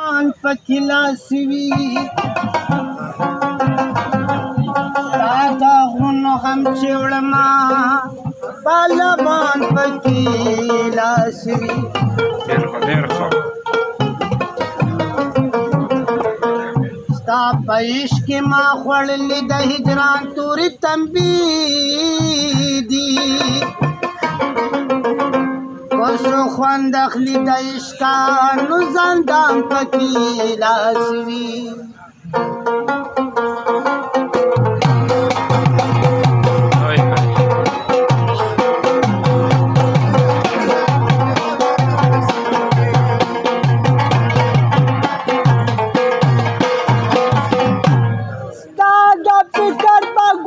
طالبان پکې لاسوي دا داغونو هم چې وړما طالبان پکې لاسوي ستا په عشق کې ما خوړلې د هجران تورې تنبې دي اوسو خوند اخلي د عشقه نو زندان پکې لاسوي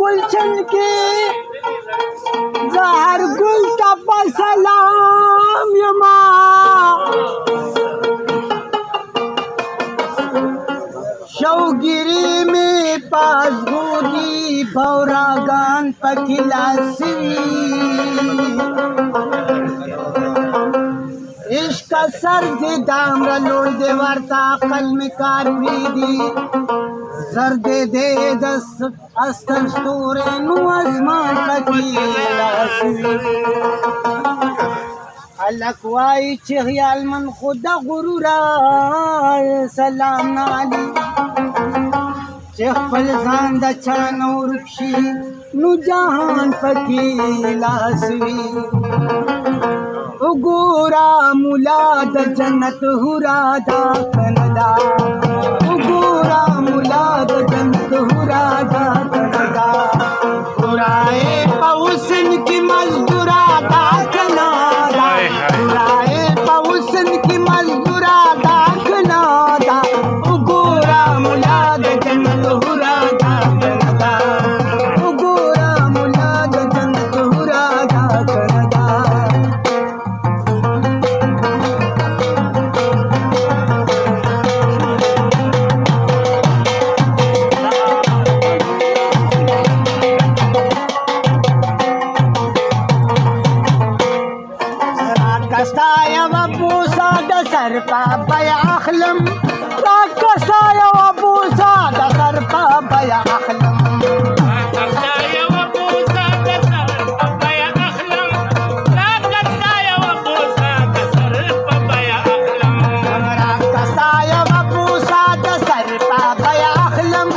گلشن کی زہر گل کا سلام یما شوگیری میں پاس گودی بوراگان پکلاسی عشق سر دے دامرا لوڑ دے ورتا عقل میں کار دی سر دے دے دست استر ستورے نو اسمان پکی لاسوی خلق وائی چی خیال من خدا غرورا سلام نالی چی خپل ځان د چا نه ورکشي نو جهان پکی لاسوی وګورا مولا د جنت هورا دا کندا وګورا مولا د جنت هورا دا کندا پورائے پاوسن کی مزدورا دا کندا پورائے پاوسن کی مزدورا دا کندا وګورا مولا د جنت هورا دا کندا وګورا مولا د جنت هورا دا کندا کستایا و بوسا د سر پا بیا اخلم را کستایا و بوسا د سر پا بیا اخلم کستایا و بوسا د سر پا بیا اخلم را کستایا و بوسا د سر پا بیا اخلم را کستایا و بوسا د سر پا بیا اخلم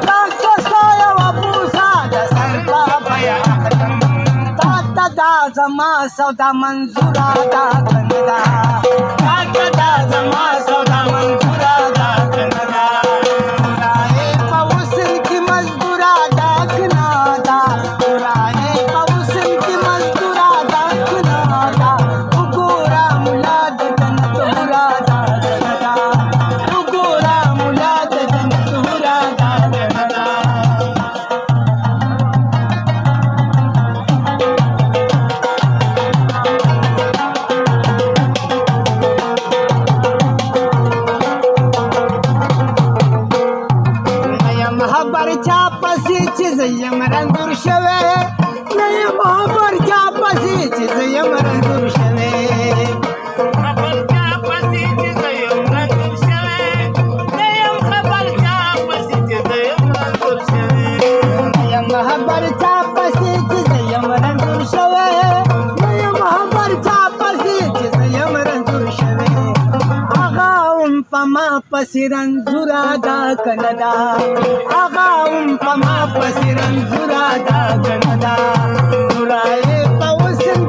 را کستایا و بوسا د سر پا بیا اخلم دا زما سودا منظورا دا کندا دا زما سودا منظورا دا کندا رائے پاوسن کی مزدورا دا کندا رائے پاوسن کی مزدورا دا کندا وګورا مولا د جنت هورا دا کندا وګورا مولا د جنت هورا دا کندا خبر چا پسی چې زیم رنګور شوه نه یم خبر چا پسی چې زیم رنګور شوه خبر چا پسی چې زیم رنګور شوه نه یم خبر چا پسی چې زیم رنګور شوه نه یم خبر چا پسی چې زیم رنګور شوه نه یم خبر چا پسی چې زیم رنګور شوه پما پسرن زورا دا کندا آغا پما پسرن زورا دا کندا زورائے پاوسن